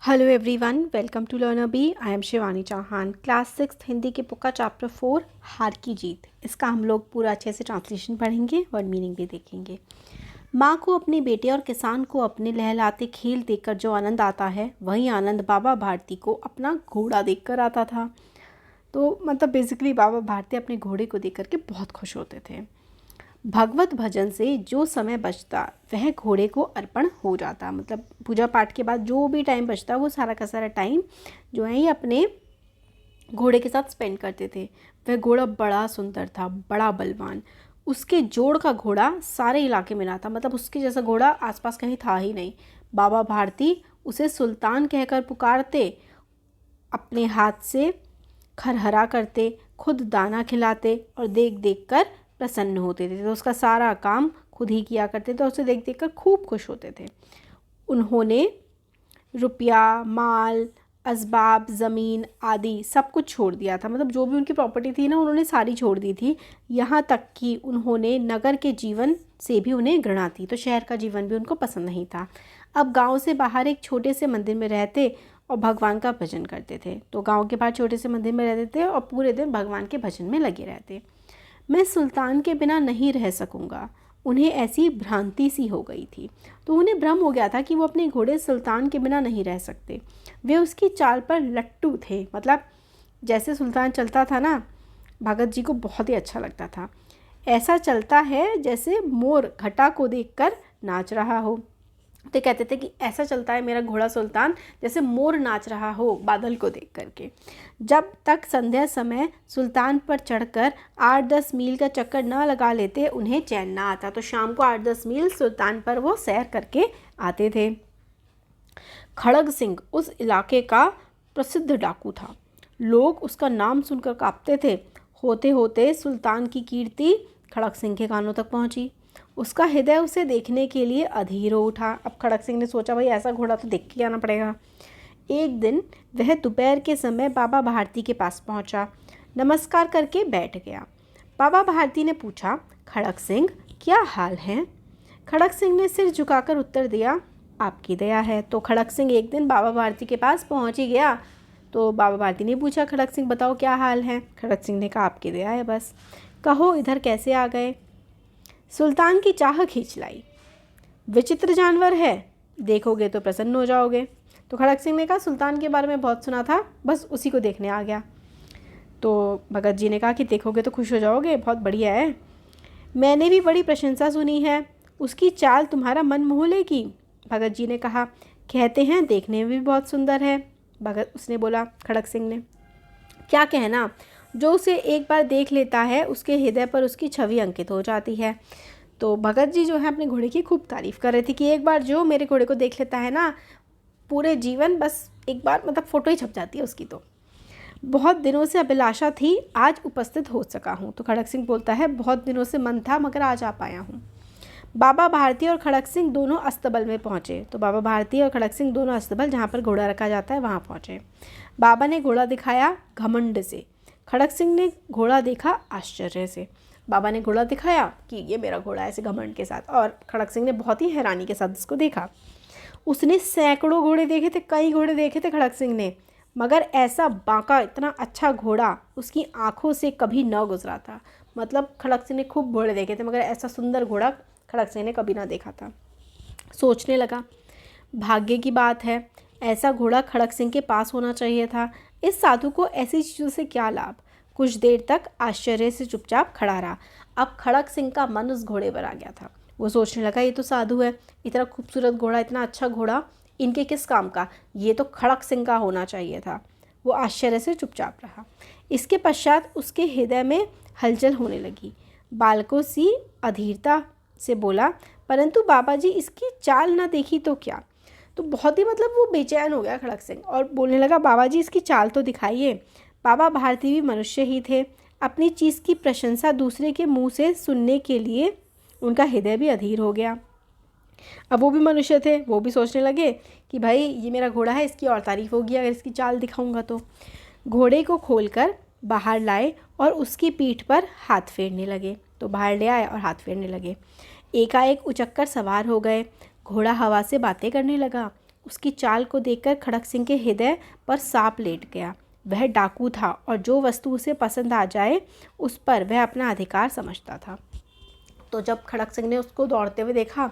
Hello everyone, welcome to Learner Bee. I am Shivani Chauhan. Class 6 Hindi के book का chapter 4 हार की जीत। इसका हम लोग पूरा अच्छे से ट्रांसलेशन पढ़ेंगे, वर्ड मीनिंग भी देखेंगे। माँ को अपने बेटे और किसान को अपने लहलाते खेल देखकर जो आनंद आता है, वही आनंद बाबा भारती को अपना घोड़ा देखकर आता था। तो मतलब बेसिकली बाबा भारती अपने घोड़े को देख करके बहुत खुश होते थे। भगवत भजन से जो समय बचता वह घोड़े को अर्पण हो जाता। मतलब पूजा पाठ के बाद जो भी टाइम बचता वो सारा का सारा टाइम जो है ये अपने घोड़े के साथ स्पेंड करते थे। वह घोड़ा बड़ा सुंदर था, बड़ा बलवान। उसके जोड़ का घोड़ा सारे इलाके में ना था, मतलब उसके जैसा घोड़ा आसपास कहीं था ही नहीं। बाबा भारती उसे सुल्तान कहकर पुकारते, अपने हाथ से खरहरा करते, खुद दाना खिलाते और देख देख कर प्रसन्न होते थे। तो उसका सारा काम खुद ही किया करते थे और उसे देख देख कर खूब खुश होते थे। उन्होंने रुपया, माल, असबाब, ज़मीन आदि सब कुछ छोड़ दिया था। मतलब जो भी उनकी प्रॉपर्टी थी ना, उन्होंने सारी छोड़ दी थी। यहाँ तक कि उन्होंने नगर के जीवन से भी उन्हें घृणा थी, तो शहर का जीवन भी उनको पसंद नहीं था। अब गांव से बाहर एक छोटे से मंदिर में रहते और भगवान का भजन करते थे। तो गांव के बाहर छोटे से मंदिर में रहते थे और पूरे दिन भगवान के भजन में लगे रहते। मैं सुल्तान के बिना नहीं रह सकूँगा, उन्हें ऐसी भ्रांति सी हो गई थी। तो उन्हें भ्रम हो गया था कि वो अपने घोड़े सुल्तान के बिना नहीं रह सकते। वे उसकी चाल पर लट्टू थे। मतलब जैसे सुल्तान चलता था ना, भगत जी को बहुत ही अच्छा लगता था। ऐसा चलता है जैसे मोर घटा को देखकर नाच रहा हो। तो कहते थे कि ऐसा चलता है मेरा घोड़ा सुल्तान जैसे मोर नाच रहा हो बादल को देख करके। जब तक संध्या समय सुल्तान पर चढ़कर 8-10 मील का चक्कर न लगा लेते उन्हें चैन ना आता। तो शाम को 8-10 मील सुल्तान पर वो सैर करके आते थे। खड़ग सिंह उस इलाके का प्रसिद्ध डाकू था। लोग उसका नाम सुनकर कांपते थे। होते होते सुल्तान की कीर्ति खड़ग सिंह के कानों तक पहुंची। उसका हृदय उसे देखने के लिए अधीर हो उठा। अब खड़ग सिंह ने सोचा, भाई ऐसा घोड़ा तो देख के आना पड़ेगा। एक दिन वह दोपहर के समय बाबा भारती के पास पहुंचा, नमस्कार करके बैठ गया। बाबा भारती ने पूछा, खड़ग सिंह क्या हाल है? खड़ग सिंह ने सिर झुकाकर उत्तर दिया, आपकी दया है। तो खड़ग सिंह एक दिन बाबा भारती के पास पहुंच ही गया। तो बाबा भारती ने पूछा, खड़ग सिंह बताओ क्या हाल है? खड़ग सिंह ने कहा, आपकी दया है बस। कहो इधर कैसे आ गए? सुल्तान की चाह खींच लाई। विचित्र जानवर है, देखोगे तो प्रसन्न हो जाओगे। तो खड़ग सिंह ने कहा, सुल्तान के बारे में बहुत सुना था, बस उसी को देखने आ गया। तो भगत जी ने कहा कि देखोगे तो खुश हो जाओगे, बहुत बढ़िया है। मैंने भी बड़ी प्रशंसा सुनी है, उसकी चाल तुम्हारा मन मोह लेगी। भगत जी ने कहा, कहते हैं देखने में भी बहुत सुंदर है। उसने बोला, खड़ग सिंह ने, क्या कहना, जो उसे एक बार देख लेता है उसके हृदय पर उसकी छवि अंकित हो जाती है। तो भगत जी जो है अपने घोड़े की खूब तारीफ़ कर रहे थे कि एक बार जो मेरे घोड़े को देख लेता है ना, पूरे जीवन बस एक बार मतलब फ़ोटो ही छप जाती है उसकी। तो बहुत दिनों से अभिलाषा थी, आज उपस्थित हो सका हूँ। तो खड़ग सिंह बोलता है, बहुत दिनों से मन था मगर आज आ पाया हूँ। बाबा भारती और खड़ग सिंह दोनों अस्तबल में पहुँचे। तो बाबा भारती और खड़ग सिंह दोनों अस्तबल जहाँ पर घोड़ा रखा जाता है वहाँ पहुँचे। बाबा ने घोड़ा दिखाया घमंड से, खड़ग सिंह ने घोड़ा देखा आश्चर्य से। बाबा ने घोड़ा दिखाया कि ये मेरा घोड़ा है, ऐसे घमंड के साथ, और खड़ग सिंह ने बहुत ही हैरानी के साथ इसको देखा। उसने सैकड़ों घोड़े देखे थे, कई घोड़े देखे थे खड़ग सिंह ने, मगर ऐसा बांका इतना अच्छा घोड़ा उसकी आंखों से कभी न गुजरा था। मतलब खड़ग सिंह ने खूब घोड़े देखे थे मगर ऐसा सुंदर घोड़ा खड़ग सिंह ने कभी ना देखा था। सोचने लगा, भाग्य की बात है, ऐसा घोड़ा खड़ग सिंह के पास होना चाहिए था। इस साधु को ऐसी चीज़ों से क्या लाभ? कुछ देर तक आश्चर्य से चुपचाप खड़ा रहा। अब खड़ग सिंह का मन उस घोड़े पर आ गया था। वो सोचने लगा, ये तो साधु है, इतना खूबसूरत घोड़ा, इतना अच्छा घोड़ा इनके किस काम का? ये तो खड़ग सिंह का होना चाहिए था। वो आश्चर्य से चुपचाप रहा। इसके पश्चात उसके हृदय में हलचल होने लगी। बालकों सी अधीरता से बोला, परंतु बाबा जी इसकी चाल ना देखी तो क्या? तो बहुत ही मतलब वो बेचैन हो गया खड़ग सिंह और बोलने लगा, बाबा जी इसकी चाल तो दिखाइए। बाबा भारती भी मनुष्य ही थे, अपनी चीज़ की प्रशंसा दूसरे के मुंह से सुनने के लिए उनका हृदय भी अधीर हो गया। अब वो भी मनुष्य थे, वो भी सोचने लगे कि भाई ये मेरा घोड़ा है, इसकी और तारीफ होगी अगर इसकी चाल दिखाऊंगा तो। घोड़े को खोलकर बाहर लाए और उसकी पीठ पर हाथ फेरने लगे। तो बाहर ले आए और हाथ फेरने लगे। एकाएक उचक्कर सवार हो गए। घोड़ा हवा से बातें करने लगा। उसकी चाल को देखकर खड़क सिंह के हृदय पर सांप लेट गया। वह डाकू था और जो वस्तु उसे पसंद आ जाए उस पर वह अपना अधिकार समझता था। तो जब खड़क सिंह ने उसको दौड़ते हुए देखा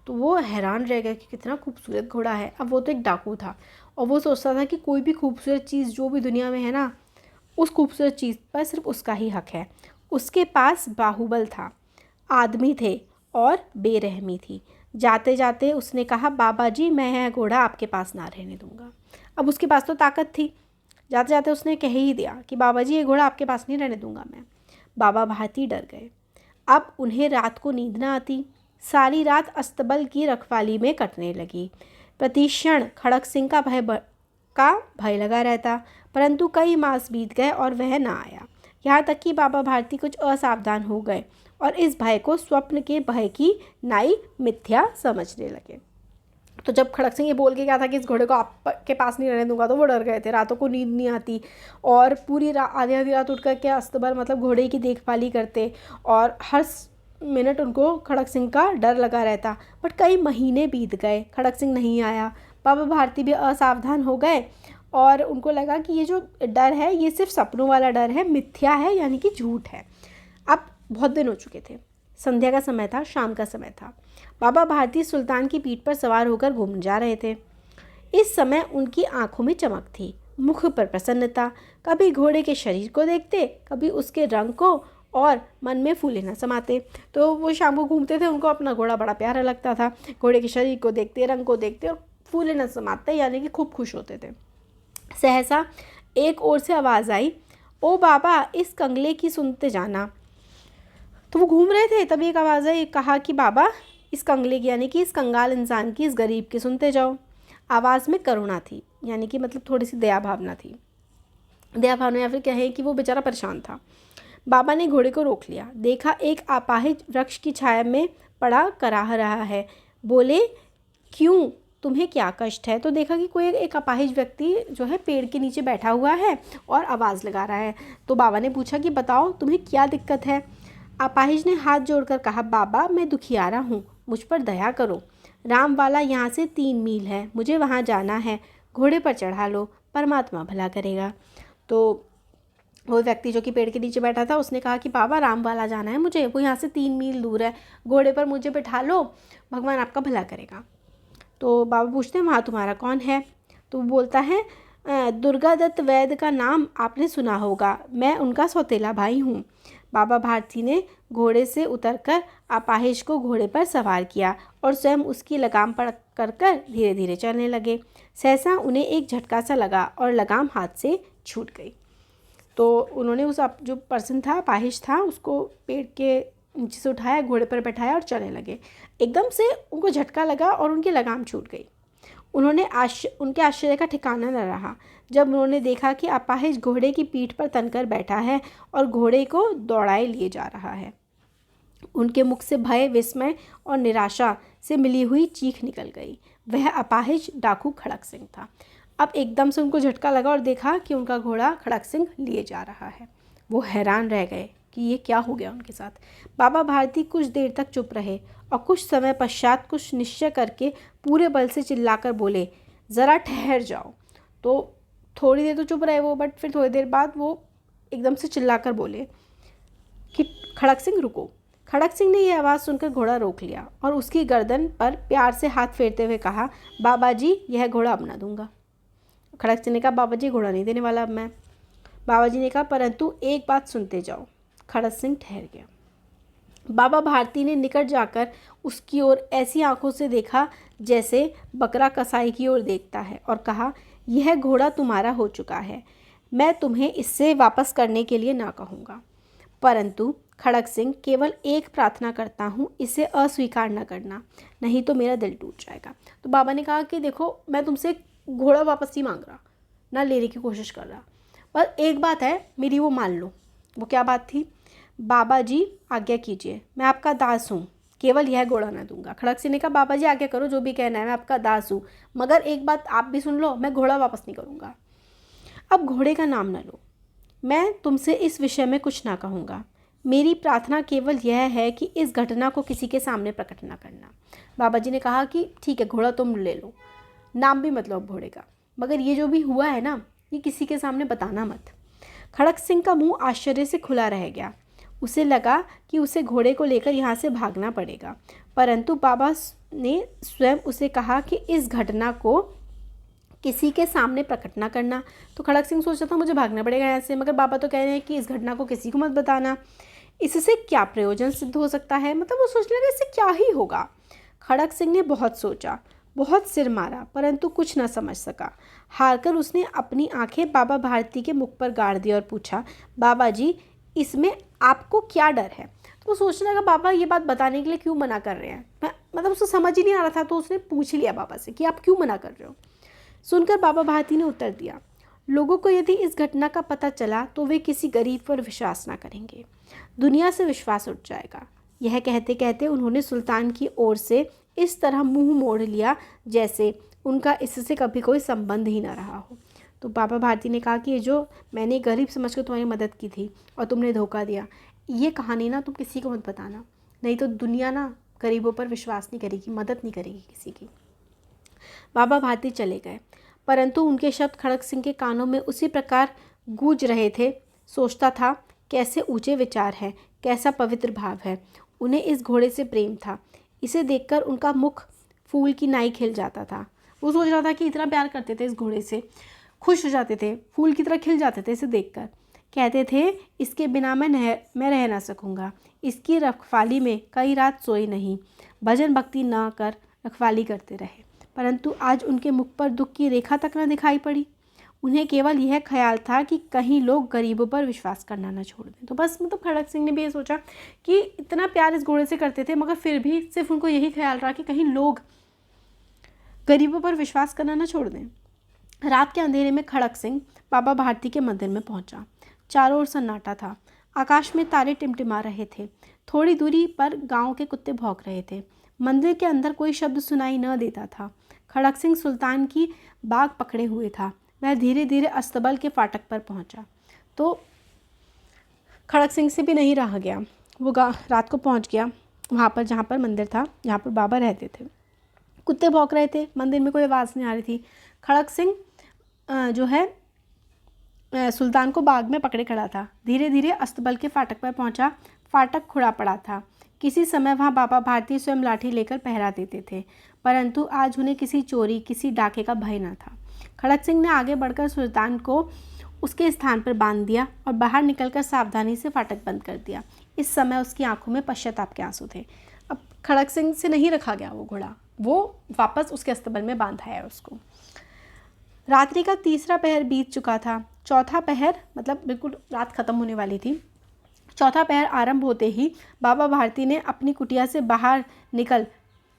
तो वो हैरान रह गया कि कितना खूबसूरत घोड़ा है। अब वो तो एक डाकू था और वो सोचता था कि कोई भी खूबसूरत चीज़ जो भी दुनिया में है ना, उस खूबसूरत चीज़ पर सिर्फ उसका ही हक है। उसके पास बाहुबल था, आदमी थे और बेरहमी थी। जाते जाते उसने कहा, बाबा जी मैं यह घोड़ा आपके पास ना रहने दूंगा। अब उसके पास तो ताकत थी। जाते जाते उसने कह ही दिया कि बाबा जी ये घोड़ा आपके पास नहीं रहने दूंगा मैं। बाबा भारती डर गए। अब उन्हें रात को नींद न आती। सारी रात अस्तबल की रखवाली में कटने लगी। प्रति क्षण खड़क सिंह का भय लगा रहता, परंतु कई मास बीत गए और वह न आया। यहाँ तक कि बाबा भारती कुछ असावधान हो गए और इस भय को स्वप्न के भय की नाई मिथ्या समझने लगे। तो जब खड़क सिंह ये बोल के गया था कि इस घोड़े को आपके पास नहीं रहने दूंगा, तो वो डर गए थे। रातों को नींद नहीं आती और पूरी आधी आधी रात उठ कर के अस्तबल मतलब घोड़े की देखभाली करते और हर मिनट उनको खड़क सिंह का डर लगा रहता। बट कई महीने बीत गए, खड़क सिंह नहीं आया। बाबा भारती भी असावधान हो गए और उनको लगा कि ये जो डर है ये सिर्फ सपनों वाला डर है, मिथ्या है, यानी कि झूठ है। अब बहुत दिन हो चुके थे। संध्या का समय था, शाम का समय था। बाबा भारती सुल्तान की पीठ पर सवार होकर घूम जा रहे थे। इस समय उनकी आंखों में चमक थी, मुख पर प्रसन्नता। कभी घोड़े के शरीर को देखते, कभी उसके रंग को, और मन में फूले न समाते। तो वो शाम को घूमते थे, उनको अपना घोड़ा बड़ा प्यारा लगता था। घोड़े के शरीर को देखते, रंग को देखते और फूले न समाते, यानी कि खूब खुश होते थे। सहसा एक ओर से आवाज़ आई, ओ बाबा इस कंगले की सुनते जाना। तो वो घूम रहे थे, तभी एक आवाज़ आई, कहा कि बाबा इस कंगले की, यानी कि इस कंगाल इंसान की, इस गरीब की सुनते जाओ। आवाज़ में करुणा थी, यानी कि मतलब थोड़ी सी दया भावना थी। दया भावना या फिर कहें कि वो बेचारा परेशान था। बाबा ने घोड़े को रोक लिया। देखा एक अपाहिज वृक्ष की छाया में पड़ा कराह रहा है। बोले, क्यों, तुम्हें क्या कष्ट है? तो देखा कि कोई एक अपाहिज व्यक्ति जो है पेड़ के नीचे बैठा हुआ है और आवाज़ लगा रहा है। तो बाबा ने पूछा कि बताओ तुम्हें क्या दिक्कत है? अपाहिज ने हाथ जोड़कर कहा, बाबा मैं दुखियारा हूँ, मुझ पर दया करो। रामवाला यहाँ से 3 मील है, मुझे वहाँ जाना है। घोड़े पर चढ़ा लो, परमात्मा भला करेगा। तो वो व्यक्ति जो कि पेड़ के नीचे बैठा था, उसने कहा कि बाबा रामवाला जाना है मुझे, वो यहाँ से 3 मील दूर है, घोड़े पर मुझे बिठा लो, भगवान आपका भला करेगा। तो बाबा पूछते हैं, वहाँ तुम्हारा कौन है? तो वो बोलता है, दुर्गा दत्त वैद्य का नाम आपने सुना होगा, मैं उनका सौतेला भाई हूँ। बाबा भारती ने घोड़े से उतरकर अपाहिज को घोड़े पर सवार किया और स्वयं उसकी लगाम पकड़ कर धीरे धीरे चलने लगे। सहसा उन्हें एक झटका सा लगा और लगाम हाथ से छूट गई। तो उन्होंने उस जो पर्सन था, अपाहिज था, उसको पेड़ के नीचे से उठाया, घोड़े पर बैठाया और चलने लगे। एकदम से उनको झटका लगा और उनकी लगाम छूट गई। उनके आश्चर्य का ठिकाना न रहा जब उन्होंने देखा कि अपाहिज घोड़े की पीठ पर तनकर बैठा है और घोड़े को दौड़ाए लिए जा रहा है। उनके मुख से भय, विस्मय और निराशा से मिली हुई चीख निकल गई। वह अपाहिज डाकू खड़क सिंह था। अब एकदम से उनको झटका लगा और देखा कि उनका घोड़ा खड़क सिंह लिए जा रहा है। वो हैरान रह गए कि ये क्या हो गया उनके साथ। बाबा भारती कुछ देर तक चुप रहे और कुछ समय पश्चात कुछ निश्चय करके पूरे बल से चिल्लाकर बोले, ज़रा ठहर जाओ। तो थोड़ी देर तो चुप रहे वो, बट फिर थोड़ी देर बाद वो एकदम से चिल्लाकर बोले कि खड़क सिंह रुको। खड़क सिंह ने यह आवाज़ सुनकर घोड़ा रोक लिया और उसकी गर्दन पर प्यार से हाथ फेरते हुए कहा, बाबा जी यह घोड़ा अब ना दूंगा। खड़क सिंह ने कहा, बाबा जी घोड़ा नहीं देने वाला अब मैं। बाबा जी ने कहा, परंतु एक बात सुनते जाओ। खड़क सिंह ठहर गया। बाबा भारती ने निकट जाकर उसकी ओर ऐसी आंखों से देखा जैसे बकरा कसाई की ओर देखता है और कहा, यह घोड़ा तुम्हारा हो चुका है, मैं तुम्हें इससे वापस करने के लिए ना कहूँगा, परंतु खड़क सिंह केवल एक प्रार्थना करता हूँ, इसे अस्वीकार न करना, नहीं तो मेरा दिल टूट जाएगा। तो बाबा ने कहा कि देखो मैं तुमसे घोड़ा वापस नहीं मांग रहा, ना लेने की कोशिश कर रहा, पर एक बात है मेरी, वो मान लो। वो क्या बात थी? बाबा जी आज्ञा कीजिए, मैं आपका दास हूँ, केवल यह घोड़ा ना दूंगा। खड़क सिंह ने कहा, बाबा जी आज्ञा करो, जो भी कहना है, मैं आपका दास हूँ, मगर एक बात आप भी सुन लो, मैं घोड़ा वापस नहीं करूँगा। अब घोड़े का नाम न लो, मैं तुमसे इस विषय में कुछ ना कहूँगा। मेरी प्रार्थना केवल यह है कि इस घटना को किसी के सामने प्रकट ना करना। बाबा जी ने कहा कि ठीक है, घोड़ा तुम ले लो, नाम भी मत लो घोड़े का, मगर ये जो भी हुआ है ना, ये किसी के सामने बताना मत। खड़क सिंह का मुंह आश्चर्य से खुला रह गया। उसे लगा कि उसे घोड़े को लेकर यहाँ से भागना पड़ेगा, परंतु बाबा ने स्वयं उसे कहा कि इस घटना को किसी के सामने प्रकट ना करना। तो खड़क सिंह सोच रहा था मुझे भागना पड़ेगा यहाँ से, मगर बाबा तो कह रहे हैं कि इस घटना को किसी को मत बताना, इससे क्या प्रयोजन सिद्ध हो सकता है, मतलब वो सोचने लगा इससे क्या ही होगा। खड़क सिंह ने बहुत सोचा, बहुत सिर मारा, परंतु कुछ न समझ सका। हारकर उसने अपनी आंखें बाबा भारती के मुख पर गाड़ दी और पूछा, बाबा जी इसमें आपको क्या डर है? तो वो सोचने लगा बाबा ये बात बताने के लिए क्यों मना कर रहे हैं, मतलब उसको समझ ही नहीं आ रहा था। तो उसने पूछ लिया बाबा से कि आप क्यों मना कर रहे हो। सुनकर बाबा भारती ने उत्तर दिया, लोगों को यदि इस घटना का पता चला तो वे किसी गरीब पर विश्वास ना करेंगे, दुनिया से विश्वास उठ जाएगा। यह कहते कहते उन्होंने सुल्तान की ओर से इस तरह मुंह मोड़ लिया जैसे उनका इससे कभी कोई संबंध ही ना रहा हो। तो बाबा भारती ने कहा कि ये जो मैंने गरीब समझकर तुम्हारी मदद की थी और तुमने धोखा दिया, ये कहानी ना तुम किसी को मत बताना, नहीं तो दुनिया ना गरीबों पर विश्वास नहीं करेगी, मदद नहीं करेगी किसी की। बाबा भारती चले गए, परंतु उनके शब्द खड़क सिंह के कानों में उसी प्रकार गूंज रहे थे। सोचता था कैसे ऊंचे विचार हैं, कैसा पवित्र भाव है। उन्हें इस घोड़े से प्रेम था। इसे देखकर उनका मुख फूल की नाई खिल जाता था। वो सोच रहा था कि इतना प्यार करते थे इस घोड़े से, खुश हो जाते थे, फूल की तरह खिल जाते थे इसे देखकर। कहते थे इसके बिना मैं रह ना सकूँगा। इसकी रखवाली में कई रात सोई नहीं, भजन भक्ति ना कर रखवाली करते रहे, परंतु आज उनके मुख पर दुख की रेखा तक न दिखाई पड़ी। उन्हें केवल यह ख्याल था कि कहीं लोग गरीबों पर विश्वास करना न छोड़ दें। तो बस मतलब खड़क सिंह ने भी ये सोचा कि इतना प्यार इस घोड़े से करते थे, मगर फिर भी सिर्फ उनको यही ख्याल रहा कि कहीं लोग गरीबों पर विश्वास करना न छोड़ दें। रात के अंधेरे में खड़क सिंह बाबा भारती के मंदिर में पहुंचा। चारों ओर सन्नाटा था। आकाश में तारे टिमटिमा रहे थे। थोड़ी दूरी पर गांव के कुत्ते भौंक रहे थे। मंदिर के अंदर कोई शब्द सुनाई न देता था। खड़क सिंह सुल्तान की बाग पकड़े हुए था। वह धीरे धीरे अस्तबल के फाटक पर पहुंचा। तो खड़क सिंह से भी नहीं रहा गया। वो रात को पहुंच गया वहाँ पर जहाँ पर मंदिर था, जहाँ पर बाबा रहते थे। कुत्ते भौंक रहे थे, मंदिर में कोई आवाज़ नहीं आ रही थी। खड़क सिंह जो है सुल्तान को बाग में पकड़े खड़ा था। धीरे धीरे अस्तबल के फाटक पर पहुंचा। फाटक खुला पड़ा था। किसी समय वहाँ बाबा भारती स्वयं लाठी लेकर पहरा देते थे, परंतु आज उन्हें किसी चोरी, किसी डाके का भय न था। खड़क सिंह ने आगे बढ़कर सुल्तान को उसके स्थान पर बांध दिया और बाहर निकलकर सावधानी से फाटक बंद कर दिया। इस समय उसकी आंखों में पश्चाताप के आंसू थे। अब खड़क सिंह से नहीं रखा गया वो घोड़ा, वो वापस उसके अस्तबल में बांधा है उसको। रात्रि का तीसरा पहर बीत चुका था। चौथा पहर मतलब बिल्कुल रात खत्म होने वाली थी। चौथा पहर आरंभ होते ही बाबा भारती ने अपनी कुटिया से बाहर निकल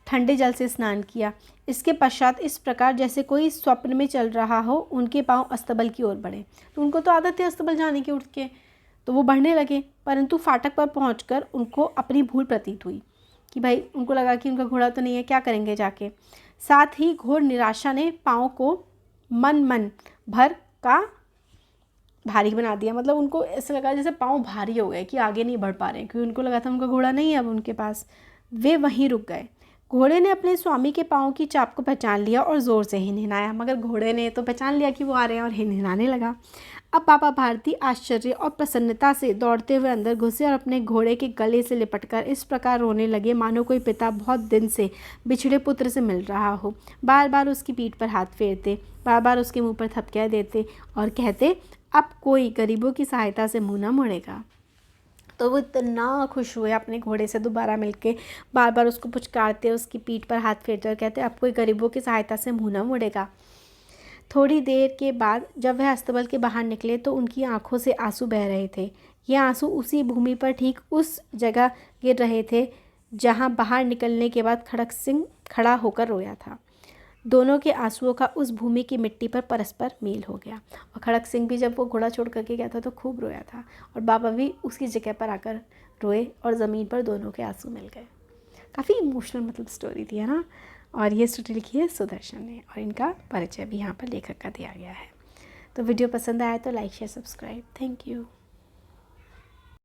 ठंडे जल से स्नान किया। इसके पश्चात इस प्रकार जैसे कोई स्वप्न में चल रहा हो, उनके पांव अस्तबल की ओर बढ़े। तो उनको तो आदत है अस्तबल जाने की उठ के, तो वो बढ़ने लगे, परंतु फाटक पर पहुंचकर उनको अपनी भूल प्रतीत हुई कि भाई उनको लगा कि उनका घोड़ा तो नहीं है, क्या करेंगे जाके। साथ ही घोर निराशा ने पाँव को मन भर का भारी बना दिया। मतलब उनको ऐसा लगा जैसे पाँव भारी हो गए कि आगे नहीं बढ़ पा रहे हैं, क्योंकि उनको लगा था उनका घोड़ा नहीं है अब उनके पास। वे वहीं रुक गए। घोड़े ने अपने स्वामी के पाँव की चाप को पहचान लिया और ज़ोर से हिनहिनाया, मगर घोड़े ने तो पहचान लिया कि वो आ रहे हैं और हिनहिनाने लगा। अब बाबा भारती आश्चर्य और प्रसन्नता से दौड़ते हुए अंदर घुसे और अपने घोड़े के गले से लिपटकर इस प्रकार रोने लगे मानो कोई पिता बहुत दिन से बिछड़े पुत्र से मिल रहा हो। बार बार उसकी पीठ पर हाथ फेरते, बार बार उसके मुंह पर थपकियाँ देते और कहते, अब कोई गरीबों की सहायता से मुँह न मोड़ेगा। तो वो इतना खुश हुए अपने घोड़े से दोबारा मिलके, बार बार उसको पुचकारते, उसकी पीठ पर हाथ फेरते और कहते, अब कोई गरीबों की सहायता से मुँह न मोड़ेगा। थोड़ी देर के बाद जब वह अस्तबल के बाहर निकले तो उनकी आंखों से आंसू बह रहे थे। ये आंसू उसी भूमि पर ठीक उस जगह गिर रहे थे जहां बाहर निकलने के बाद खड़क सिंह खड़ा होकर रोया था। दोनों के आंसुओं का उस भूमि की मिट्टी पर परस्पर मेल हो गया। और खड़क सिंह भी जब वो घोड़ा छोड़ करके गया था तो खूब रोया था, और बाबा भी उसकी जगह पर आकर रोए और ज़मीन पर दोनों के आंसू मिल गए। काफ़ी इमोशनल मतलब स्टोरी थी, है ना। और ये स्टोरी लिखी है सुदर्शन ने, और इनका परिचय भी यहाँ पर लेखक का दिया गया है। तो वीडियो पसंद आया तो like share subscribe. Thank you.